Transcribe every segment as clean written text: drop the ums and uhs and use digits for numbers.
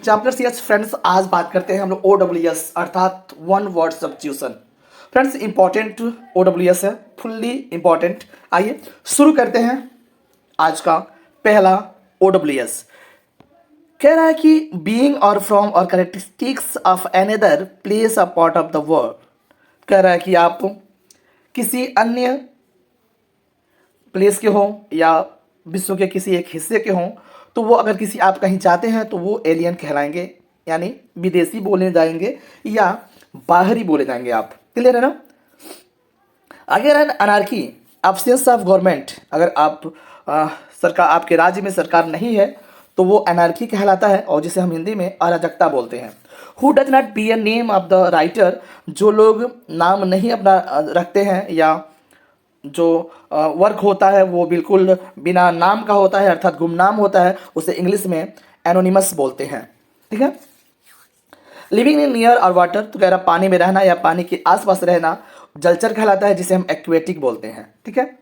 Chapter CH friends, आज बात करते हैं हम लोग OWS अर्थात one word substitution. Friends important OWS है, फुल्ली इंपॉर्टेंट। आइए शुरू करते हैं आज का पहला OWS। कह रहा है कि बीइंग और फ्रॉम और characteristics of another place a part of the world. कह रहा है कि आप किसी अन्य प्लेस के हों या विश्व के किसी एक हिस्से के हों, तो वो अगर किसी आप कहीं जाते हैं तो वो एलियन कहलाएंगे, यानी विदेशी बोले जाएंगे या बाहरी बोले जाएंगे। आप क्लियर है ना। अगर अनार्की, एब्सेंस ऑफ गवर्नमेंट, अगर आप सरकार, आपके राज्य में सरकार नहीं है तो वो अनार्की कहलाता है, और जिसे हम हिंदी में अराजकता बोलते हैं। Who does not be a name of the writer, जो लोग नाम नहीं अपना रखते हैं या जो वर्क होता है वो बिल्कुल बिना नाम का होता है अर्थात गुमनाम होता है, उसे इंग्लिश में एनोनिमस बोलते हैं। ठीक है। लिविंग इन नियर और वाटर, तो कह रहा पानी में रहना या पानी के आसपास रहना जलचर कहलाता है, जिसे हम एक्वेटिक बोलते हैं। ठीक है।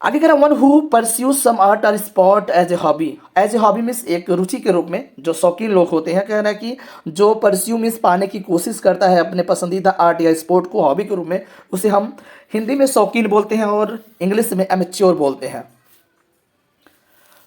आगे कह रहा one who pursues some art और sport as a hobby. As a hobby means एक रुचि के रूप में, जो शौकीन लोग होते हैं। कह रहा है कि जो परस्यू मीन्स पाने की कोशिश करता है अपने पसंदीदा आर्ट या स्पोर्ट को हॉबी के रूप में, उसे हम हिंदी में शौकीन बोलते हैं और इंग्लिश में एमेच्योर बोलते हैं।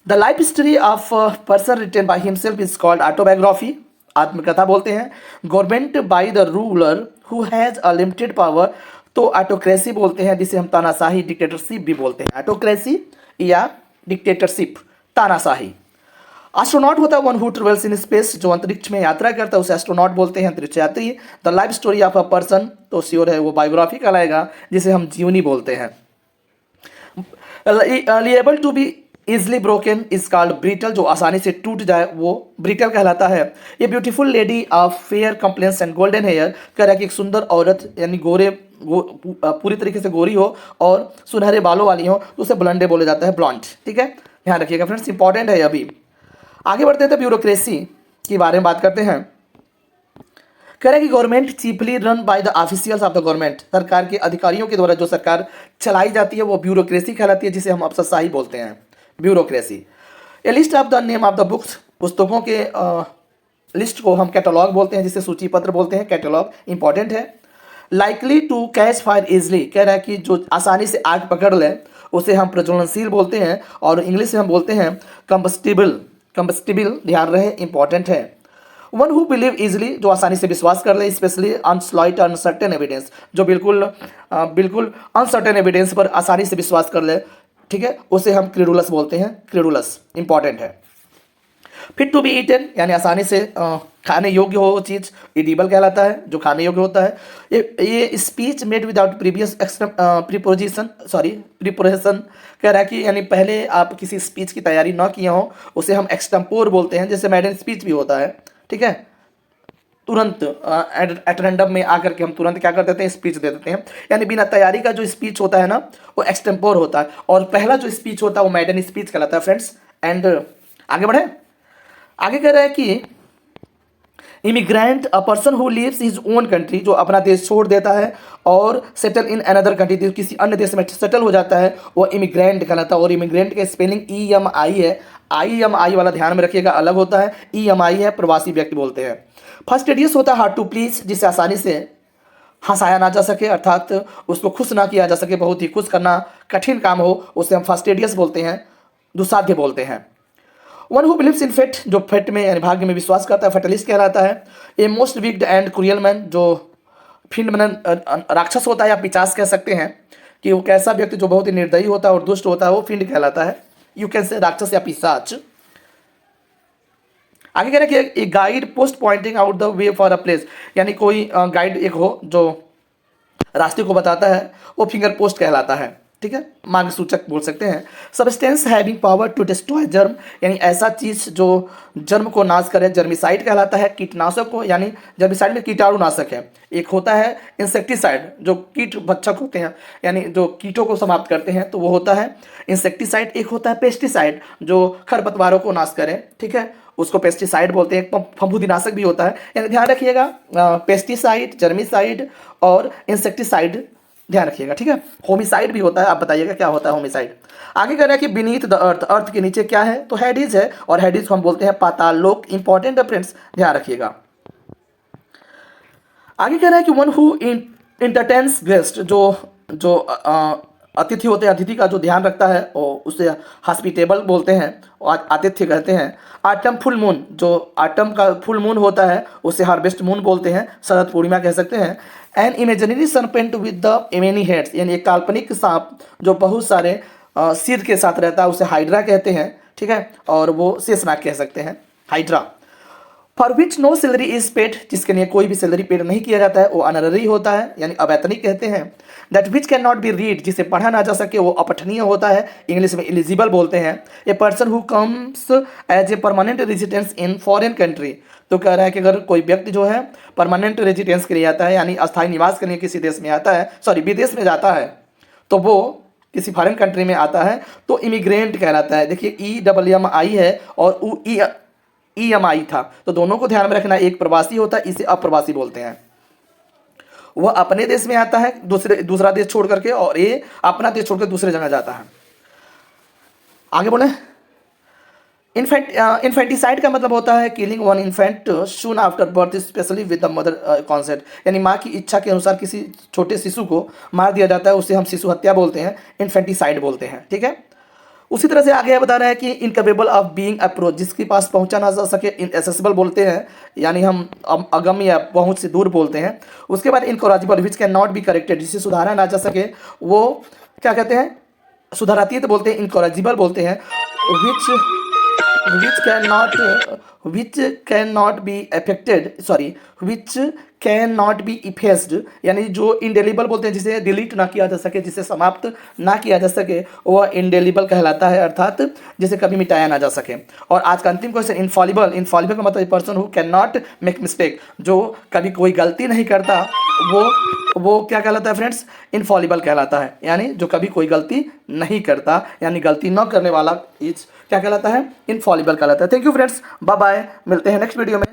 The life story of person written by himself is called autobiography, आत्मकथा बोलते हैं। Government by the ruler who has a limited power, तो ऑटोक्रेसी बोलते हैं, जिसे हम तानाशाही डिक्टेटरशिप भी बोलते हैं। ऑटोक्रेसी या डिक्टेटरशिप, तानाशाही। एस्ट्रोनॉट होता है one who travels in space, जो अंतरिक्ष में यात्रा करता है उसे एस्ट्रोनॉट बोलते हैं, अंतरिक्ष यात्री। The life story of a person, तो श्योर है वो बायोग्राफी कहलाएगा, जिसे हम जीवनी बोलते हैं। Able to be easily broken is called brittle, जो आसानी से टूट जाए वो ब्रिटल कहलाता है। ये beautiful lady of fair complexion and golden hair, कह रहा है कि एक सुंदर औरत यानी पूरी तरीके से गोरी हो और सुनहरे बालों वाली हो तो उसे ब्लंडे बोले जाता है, ब्लॉन्ड। ठीक है, ध्यान रखिएगा फ्रेंड्स, इंपॉर्टेंट है। अभी आगे बढ़ते हैं, ब्यूरोक्रेसी के बारे में बात करते हैं। कह रहे हैं कि government chiefly run by the officials of the government, सरकार के अधिकारियों के द्वारा जो सरकार चलाई जाती है वो ब्यूरोक्रेसी कहलाती है, जिसे हम अफसरशाही बोलते हैं, bureaucracy. A list of the name of the books, पुस्तकों के लिस्ट को हम कैटलॉग बोलते हैं, जिसे सूची पत्र बोलते हैं, कैटलॉग इंपॉर्टेंट है। Likely to catch fire easily, कह रहा है कि जो आसानी से आग पकड़ ले उसे हम प्रज्वलनशील बोलते हैं, और इंग्लिश में हम बोलते हैं कंबस्टिबल, कंबस्टिबल, ध्यान रहे, इंपॉर्टेंट है। वन हु बिलीव इजली, जो आसानी से विश्वास कर ले, स्पेशली अनस्लाइट अनसर्टेन एविडेंस, जो बिल्कुल अनसर्टेन एविडेंस पर आसानी से विश्वास कर ले, ठीक है, उसे हम क्रेडुलस बोलते हैं, क्रेडुलस इंपॉर्टेंट है। फिट टू बी ईटन, यानी आसानी से खाने योग्य हो वो चीज़, एडिबल कहलाता है, जो खाने योग्य होता है। ये speech made without previous preposition, preposition, कह रहा है कि यानी पहले आप किसी स्पीच की तैयारी ना किए हो उसे हम एक्सटेम्पोर बोलते हैं, जैसे मैडन स्पीच भी होता है। ठीक है, तुरंत एट रैंडम में आकर के हम तुरंत क्या कर देते हैं, स्पीच दे देते हैं, यानी बिना तैयारी का जो स्पीच होता है ना वो एक्सटेम्पोर होता है, और पहला जो स्पीच होता है वो मैडन स्पीच कहलाता है फ्रेंड्स। एंड आगे बढ़े, आगे कह रहा है कि immigrant a person who lives his own country, जो अपना देश छोड़ देता है और सेटल इन अनदर कंट्री, जो किसी अन्य देश में सेटल हो जाता है, वो इमिग्रेंट कहलाता है। और इमिग्रेंट का स्पेलिंग EMI है, IMI वाला ध्यान में रखिएगा, अलग होता है, EMI है, प्रवासी व्यक्ति बोलते हैं। फर्स्टेडियस होता है हार्ड टू प्लीज, जिसे आसानी से हंसाया ना जा सके अर्थात उसको खुश ना किया जा सके, बहुत ही खुश करना कठिन काम हो उसे हम फर्स्टेडियस बोलते हैं, दुस्साध्य बोलते हैं। One who believes in fate, जो फेट में यानी भाग्य में विश्वास करता है, फेटलिस्ट कहलाता है। A most wicked and cruel man, जो फिर राक्षस होता है या पिचास कह सकते हैं, कि वो कैसा व्यक्ति जो बहुत ही निर्दयी होता है और दुष्ट होता है वो फिंड कहलाता है, यू कैन से राक्षस या पिशाच। आगे कह रहे हैं कि guide post pointing out the way for a place, यानी कोई गाइड एक हो जो रास्ते को बताता है, वो फिंगर पोस्ट कहलाता है। ठीक है, मार्ग सूचक बोल सकते हैं। Substance having power to destroy germ, यानी ऐसा चीज जो जर्म को नाश करे, जर्मिसाइड कहलाता है। कीटनाशक को, यानी जर्मिसाइड में कीटाणुनाशक है। एक होता है इंसेक्टिसाइड, जो कीट भक्षक होते हैं यानी जो कीटों को समाप्त करते हैं, तो वो होता है इंसेक्टिसाइड। एक होता है पेस्टिसाइड, जो खरपतवारों को नाश करे, ठीक है, उसको पेस्टिसाइड बोलते हैं। फफूंदीनाशक भी होता है, यानी ध्यान रखिएगा, पेस्टिसाइड, जर्मिसाइड और इंसेक्टिसाइड ध्यान रखिएगा, ठीक है। होमिसाइड भी होता है, आप बताइएगा क्या होता है होमिसाइड। आगे कह रहा है कि बीनीथ द अर्थ, अर्थ के नीचे क्या है, तो हेडिस है, और हेडिस को हम बोलते हैं पाताल लोक। इंपॉर्टेंट है फ्रेंड्स, ध्यान रखिएगा। आगे कह रहा है कि वन हु इंटरटेन्स गेस्ट, जो जो अतिथि होते हैं, अतिथि का जो ध्यान रखता है, और उसे हॉस्पिटेबल बोलते हैं और आतिथ्य कहते हैं। आटम फुल मून, जो आटम का फुल मून होता है उसे हार्वेस्ट मून बोलते हैं, शरद पूर्णिमा कह सकते हैं। An imaginary serpent with the many heads, यानी एक काल्पनिक सांप जो बहुत सारे सिर के साथ रहता है उसे हाइड्रा कहते हैं, ठीक है, और वो शेषनाग कह सकते हैं, hydra. For which no salary is paid, जिसके लिए कोई भी सैलरी पेड नहीं किया जाता है वो अनररी होता है, यानी अवैतनिक कहते हैं। That which can not B read, जिसे पढ़ा ना जा सके वो अपठनीय होता है, इंग्लिश में एलिजिबल बोलते हैं। A person who comes as a permanent residence in foreign country, तो कह रहा है कि अगर कोई व्यक्ति जो है परमानेंट रेजिडेंस के लिए आता है, यानी अस्थायी निवास के लिए किसी देश में आता है, सॉरी विदेश में जाता है, तो वो किसी फॉरेन कंट्री में आता है तो इमिग्रेंट कहलाता है। देखिए EMMI है और EMI था, तो दोनों को ध्यान में रखना। एक प्रवासी होता है, इसे अप्रवासी बोलते हैं। वह अपने देश में आता है दूसरा देश छोड़ करके, और ये अपना देश छोड़कर दूसरे जगह जाता है। आगे बोले, इन्फेंटिसाइड का मतलब होता है killing one infant soon after birth specially with the mother consent, यानी माँ की इच्छा के अनुसार किसी छोटे शिशु को मार दिया जाता है, उसे हम शिशु हत्या बोलते हैं, इन्फेंटिसाइड बोलते हैं, ठीक है। उसी तरह से आगे बता रहा है कि इनकेपेबल ऑफ बीइंग अप्रोच, जिसके पास पहुंचा ना जा सके इनएसेसिबल बोलते हैं, यानी हम अगम्य या पहुंच से दूर बोलते हैं। उसके बाद incorrigible which can not be corrected, जिसे सुधारा ना जा सके वो क्या कहते हैं, सुधारातीत बोलते हैं, इनकोरेजिबल बोलते हैं। which cannot be affected, sorry, which cannot be effaced, यानी जो इंडेलिबल बोलते हैं, जिसे डिलीट ना किया जा सके, जिसे समाप्त ना किया जा सके, वह इंडेलिबल कहलाता है, अर्थात जिसे कभी मिटाया ना जा सके। और आज का अंतिम क्वेश्चन, इनफॉलिबल, इनफॉलिबल का मतलब person who can not make mistake, जो कभी कोई गलती नहीं करता, वो क्या कहलाता है फ्रेंड्स, इनफॉलिबल कहलाता है, यानी जो कभी कोई गलती नहीं करता, यानी गलती न करने वाला इज क्या कहलाता है, इनफॉलिबल कहलाता है। Thank you friends, bye bye, मिलते हैं नेक्स्ट वीडियो में।